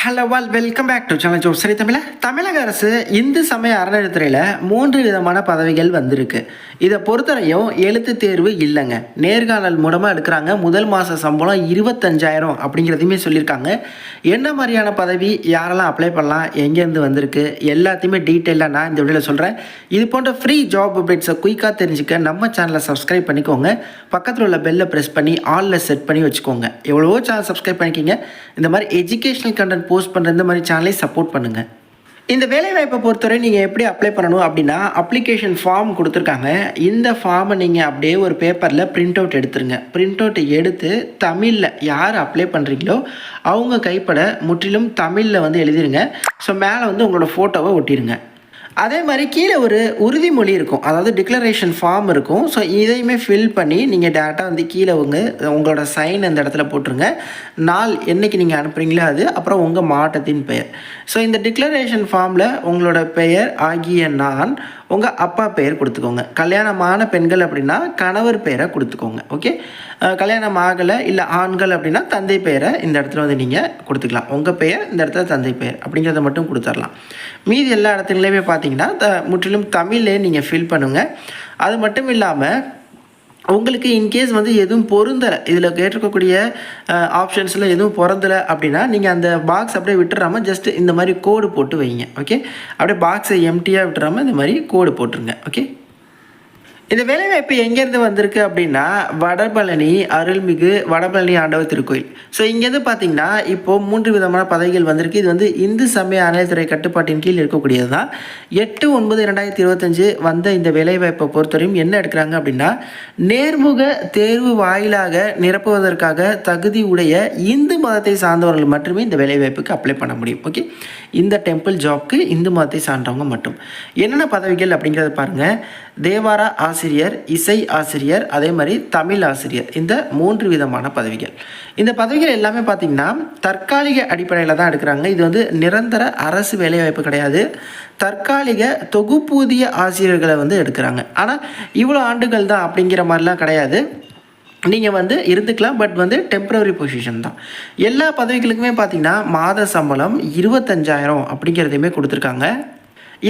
Hello welcome back to channel ஜோப் சரி தமிழக அரசு இந்து சமய அறநிலையத்துறையில் 3 விதமான பதவிகள் வந்திருக்கு. இதை பொறுத்தவரையும் எழுத்து தேர்வு இல்லைங்க, நேர்காணல் மூலமாக எடுக்கிறாங்க. முதல் மாத சம்பளம் 25,000 அப்படிங்கிறதையுமே சொல்லியிருக்காங்க. என்ன மாதிரியான பதவி, யாரெல்லாம் அப்ளை பண்ணலாம், எங்கேருந்து வந்திருக்கு, எல்லாத்தையுமே டீட்டெயிலாக நான் இந்த வீடியோவில் சொல்கிறேன். இது போன்ற ஃப்ரீ ஜாப் அப்டேட்ஸை குயிக்காக தெரிஞ்சுக்க நம்ம சேனலை சப்ஸ்கிரைப் பண்ணிக்கோங்க. பக்கத்தில் உள்ள பெல்லை ப்ரெஸ் பண்ணி ஆலில் செட் பண்ணி வச்சுக்கோங்க. எவ்வளவோ சேனல் சப்ஸ்கிரைப் பண்ணிக்கிங்க. இந்த மாதிரி எஜுகேஷனல் கண்டென்ட் போஸ்ட் பண்ணுற இந்த மாதிரி சேனலை சப்போர்ட் பண்ணுங்கள். இந்த வேலைவாய்ப்பை பொறுத்தவரை நீங்கள் எப்படி அப்ளை பண்ணணும் அப்படின்னா, அப்ளிகேஷன் ஃபார்ம் கொடுத்துருக்காங்க. இந்த ஃபார்மை நீங்கள் அப்படியே ஒரு பேப்பரில் பிரிண்ட் அவுட் எடுத்துருங்க. பிரிண்ட் அவுட் எடுத்து தமிழில் யார் அப்ளை பண்ணுறீங்களோ அவங்க கைப்பட முற்றிலும் தமிழில் எழுதிருங்க. ஸோ மேலே உங்களோட ஃபோட்டோவை ஒட்டிடுங்க. அதே மாதிரி கீழே ஒரு உறுதிமொழி இருக்கும், அதாவது டிக்ளரேஷன் ஃபார்ம் இருக்கும். ஸோ இதையுமே ஃபில் பண்ணி நீங்கள் டேரெக்டாக கீழே உங்களோட சைன் அந்த இடத்துல போட்டுருங்க. நாள் என்றைக்கு நீங்கள் அனுப்புகிறீங்களோ அது, அப்புறம் உங்கள் மாவட்டத்தின் பெயர். ஸோ இந்த டிக்ளரேஷன் ஃபார்மில் உங்களோட பெயர் ஆகிய நான், உங்கள் அப்பா பெயர் கொடுத்துக்கோங்க. கல்யாணமான பெண்கள் அப்படின்னா கணவர் பெயரை கொடுத்துக்கோங்க. ஓகே, கல்யாணம் ஆகலை இல்லை ஆண்கள் அப்படின்னா தந்தை பெயரை இந்த இடத்துல நீங்கள் கொடுத்துக்கலாம். உங்கள் பெயர் இந்த இடத்துல தந்தை பெயர் அப்படிங்கிறத மட்டும் கொடுத்துடலாம். மீதி எல்லா இடத்துலையுமே பார்த்தீங்கன்னா முற்றிலும் தமிழ்லே நீங்கள் ஃபில் பண்ணுங்கள். அது மட்டும் இல்லாமல் உங்களுக்கு இன்கேஸ் எதுவும் பொருந்தலை, இதில் கேட்டிருக்கக்கூடிய ஆப்ஷன்ஸில் எதுவும் பொருந்தலை அப்படின்னா நீங்கள் அந்த பாக்ஸ் அப்படியே விட்டுறாமல் ஜஸ்ட் இந்த மாதிரி கோடு போட்டு வைங்க. ஓகே, அப்படியே பாக்ஸை எம்டியாக விட்டுறாமல் இந்த மாதிரி கோடு போட்டுருங்க. ஓகே, இந்த வேலைவாய்ப்பு எங்கேருந்து வந்திருக்கு அப்படின்னா, வடபழனி அருள்மிகு வடபழனி ஆண்டவர் திருக்கோயில். ஸோ இங்கேருந்து பார்த்தீங்கன்னா இப்போது 3 விதமான பதவிகள் வந்திருக்கு. இது இந்து சமய அறநிலையத்துறை கட்டுப்பாட்டின் கீழ் இருக்கக்கூடியது தான். 8/9/2025 வந்த இந்த வேலைவாய்ப்பை பொறுத்தவரையும் என்ன எடுக்கிறாங்க அப்படின்னா, நேர்முக தேர்வு வாயிலாக நிரப்புவதற்காக தகுதி உடைய இந்து மதத்தை சார்ந்தவர்கள் மட்டுமே இந்த வேலைவாய்ப்புக்கு அப்ளை பண்ண முடியும். ஓகே, இந்த டெம்பிள் ஜாப்க்கு இந்து மதத்தை சார்ந்தவங்க மட்டும். என்னென்ன பதவிகள் அப்படிங்கிறத பாருங்கள். தேவார ஆசிரியர், இசை ஆசிரியர், அதே மாதிரி தமிழ் ஆசிரியர், இந்த 3 விதமான பதவிகள். இந்த பதவிகள் எல்லாமே பார்த்திங்கன்னா தற்காலிக அடிப்படையில் தான் எடுக்கிறாங்க. இது நிரந்தர அரசு வேலைவாய்ப்பு கிடையாது. தற்காலிக தொகுப்பூதிய ஆசிரியர்களை எடுக்கிறாங்க. ஆனால் இவ்வளோ ஆண்டுகள் தான் அப்படிங்கிற மாதிரிலாம் கிடையாது. நீங்கள் இருந்துக்கலாம், பட் டெம்பரரி பொசிஷன் தான். எல்லா பதவிகளுக்குமே பார்த்திங்கன்னா மாத சம்பளம் 25,000 அப்படிங்கிறதையுமே கொடுத்துருக்காங்க.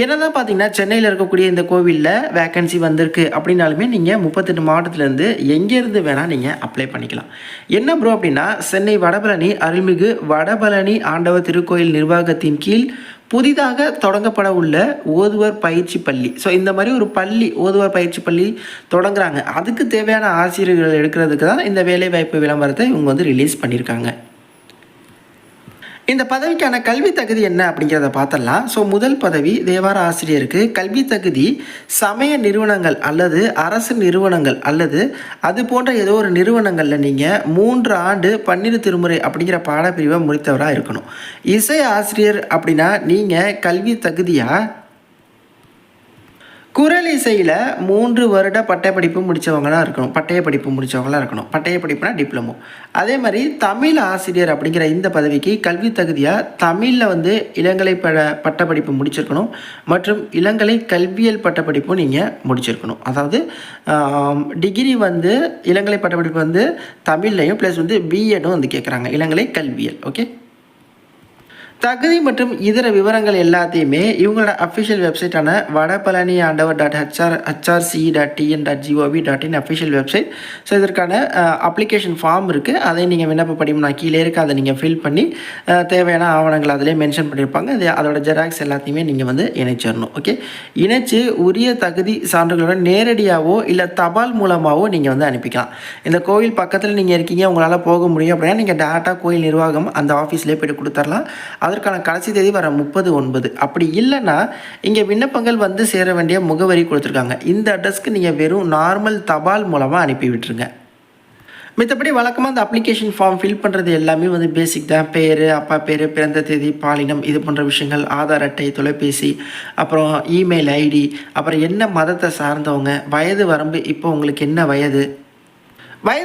என்னதான் பார்த்தீங்கன்னா சென்னையில் இருக்கக்கூடிய இந்த கோவிலில் வேக்கன்சி வந்திருக்கு அப்படின்னாலுமே நீங்கள் 38 மாவட்டத்திலேருந்து எங்கேருந்து வேணால் நீங்கள் அப்ளை பண்ணிக்கலாம். என்ன ப்ரோ அப்படின்னா, சென்னை வடபழனி அருள்மிகு வடபழனி ஆண்டவர் திருக்கோயில் நிர்வாகத்தின் கீழ் புதிதாக தொடங்கப்பட உள்ள ஓதுவர் பயிற்சி பள்ளி. ஸோ இந்த மாதிரி ஒரு பள்ளி, ஓதுவர் பயிற்சி பள்ளி தொடங்குறாங்க. அதுக்கு தேவையான ஆசிரியர்கள் எடுக்கிறதுக்கு தான் இந்த வேலைவாய்ப்பு விளம்பரத்தை இவங்க ரிலீஸ் பண்ணியிருக்காங்க. இந்த பதவிக்கான கல்வி தகுதி என்ன அப்படிங்கிறத பார்த்துடலாம். ஸோ முதல் பதவி தேவார ஆசிரியருக்கு கல்வி தகுதி சமய நிறுவனங்கள் அல்லது அரசு நிறுவனங்கள் அல்லது அது போன்ற ஏதோ ஒரு நிறுவனங்களில் நீங்கள் 3 ஆண்டு 12 திருமுறை அப்படிங்கிற பாடப்பிரிவை முடித்தவராக இருக்கணும். இசை ஆசிரியர் அப்படின்னா நீங்கள் கல்வி தகுதியாக குரல் இசையில் 3 வருட பட்டயப்படிப்பு முடித்தவங்களாம் இருக்கணும். பட்டய படிப்புனா டிப்ளமோ. அதே மாதிரி தமிழ் ஆசிரியர் அப்படிங்கிற இந்த பதவிக்கு கல்வி தகுதியாக தமிழில் இளங்கலை பட்டப்படிப்பு முடிச்சிருக்கணும் மற்றும் இளங்கலை கல்வியல் பட்டப்படிப்பும் நீங்கள் முடிச்சிருக்கணும். அதாவது டிகிரி இளங்கலை பட்டப்படிப்பு தமிழ்லையும் ப்ளஸ் பிஎடும் கேட்குறாங்க, இளங்கலை கல்வியல். ஓகே, தகுதி மற்றும் இதர விவரங்கள் எல்லாத்தையுமே இவங்களோட அஃபிஷியல் வெப்சைட்டான வடபழனி ஆண்டவர் .hrc.tn.gov.in அஃபிஷியல் வெப்சைட். ஸோ இதற்கான அப்ளிகேஷன் ஃபார்ம் இருக்குது. அதை நீங்கள் விண்ணப்ப படிப்பு நான் கீழே இருக்குது, அதை நீங்கள் ஃபில் பண்ணி தேவையான ஆவணங்கள் அதிலே மென்ஷன் பண்ணியிருப்பாங்க. அதோட ஜெராக்ஸ் எல்லாத்தையுமே நீங்கள் இணைச்சிடணும். ஓகே, இணைச்சு உரிய தகுதி சான்றுகளோட நேரடியாகவோ இல்லை தபால் மூலமாகவோ நீங்கள் அனுப்பிக்கலாம். இந்த கோவில் பக்கத்தில் நீங்கள் இருக்கீங்க, உங்களால் போக முடியும் அப்படின்னா நீங்கள் டேரெக்டாக கோயில் நிர்வாகம் அந்த ஆஃபீஸ்லேயே போய்ட்டு கொடுத்துடலாம். அதற்கான கடைசி தேதி வர 30/9. அப்படி இல்லைன்னா இங்கே விண்ணப்பங்கள் சேர வேண்டிய முகவரி கொடுத்துருக்காங்க. இந்த அட்ரஸ்க்கு நீங்கள் வெறும் நார்மல் தபால் மூலமாக அனுப்பி விட்டுருங்க. மற்றபடி வழக்கமாக அந்த அப்ளிகேஷன் ஃபார்ம் ஃபில் பண்ணுறது எல்லாமே பேசிக் தான். பேர், அப்பா பேர், பிறந்த தேதி, பாலினம், இது போன்ற விஷயங்கள், ஆதார் அட்டை, தொலைபேசி, அப்புறம் இமெயில் ஐடி, அப்புறம் என்ன மதத்தை சார்ந்தவங்க, வயது வரம்பு, இப்போ உங்களுக்கு என்ன வயது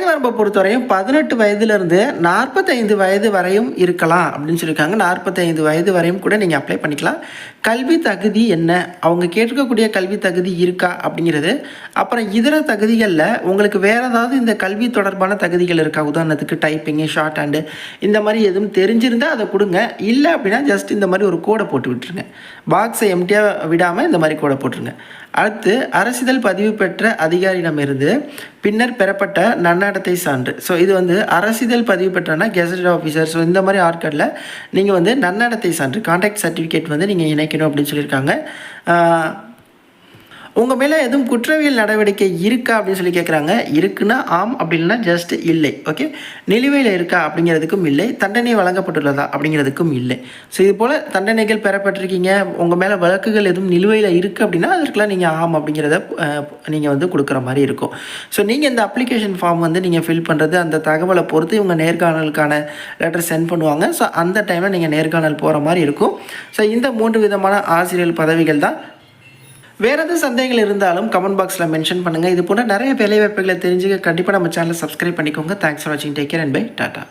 வரம்பை பொறுத்தவரையும் 18 வயதுலேருந்து 45 வயது வரையும் இருக்கலாம் அப்படின்னு சொல்லியிருக்காங்க. 45 வயது வரையும் கூட நீங்கள் அப்ளை பண்ணிக்கலாம். கல்வி தகுதி என்ன, அவங்க கேட்டிருக்கக்கூடிய கல்வி தகுதி இருக்கா அப்படிங்கிறது. அப்புறம் இதர தகுதிகளில் உங்களுக்கு வேறு ஏதாவது இந்த கல்வி தொடர்பான தகுதிகள் இருக்கா? உதாரணத்துக்கு டைப்பிங்கு, ஷார்ட் ஹேண்டு இந்த மாதிரி எதுவும் தெரிஞ்சிருந்தால் அதை கொடுங்க. இல்லை அப்படின்னா ஜஸ்ட் இந்த மாதிரி ஒரு கோடை போட்டு விட்டுருங்க. பாக்ஸை எம்டியாக விடாமல் இந்த மாதிரி கோடை போட்டுருங்க. அடுத்து அரசிதழ் பதிவு பெற்ற அதிகாரியிடமிருந்து பின்னர் பெறப்பட்ட நன்னடத்தை சான்று. ஸோ இது வந்து அரசிதழ் பதிவு பெற்றனா கெசட் ஆஃபீஸர். ஸோ இந்த மாதிரி ஆட்களில் நீங்கள் வந்து நன்னடத்தை சான்று கான்டாக்ட் சர்டிஃபிகேட் வந்து நீங்கள் இணைக்கணும் அப்படின்னு சொல்லியிருக்காங்க. உங்கள் மேலே எதுவும் குற்றவியல் நடவடிக்கை இருக்கா அப்படின்னு சொல்லி கேட்குறாங்க. இருக்குன்னா ஆம், அப்படி இல்லைன்னா ஜஸ்ட் இல்லை. ஓகே, நிலுவையில் இருக்கா அப்படிங்கிறதுக்கும் இல்லை, தண்டனை வழங்கப்பட்டுள்ளதா அப்படிங்கிறதுக்கும் இல்லை. ஸோ இது போல் தண்டனைகள் பெறப்பட்டிருக்கீங்க, உங்கள் மேலே வழக்குகள் எதுவும் நிலுவையில் இருக்குது அப்படின்னா அதற்கெல்லாம் நீங்கள் ஆம் அப்படிங்கிறத நீங்கள் வந்து கொடுக்குற மாதிரி இருக்கும். ஸோ நீங்கள் இந்த அப்ளிகேஷன் ஃபார்ம் வந்து நீங்கள் ஃபில் பண்ணுறது அந்த தகவலை பொறுத்து இவங்க நேர்காணலுக்கான லெட்டர் சென்ட் பண்ணுவாங்க. ஸோ அந்த டைமில் நீங்கள் நேர்காணல் போகிற மாதிரி இருக்கும். ஸோ இந்த 3 விதமான ஆசிரியர் பதவிகள் தான். வேறு எதுவும் சந்தேகங்கள் இருந்தாலும் கமெண்ட் பாக்ஸில் மென்ஷன் பண்ணுங்கள். இது போன்ற நிறைய வேலைவாய்ப்புகளை தெரிஞ்சுக்க கண்டிப்பாக நம்ம சேனலை சப்ஸ்கிரைப் பண்ணிக்கோங்க. தேங்க்ஸ் ஃபார் வாட்சிங். Take care and bye. Tata.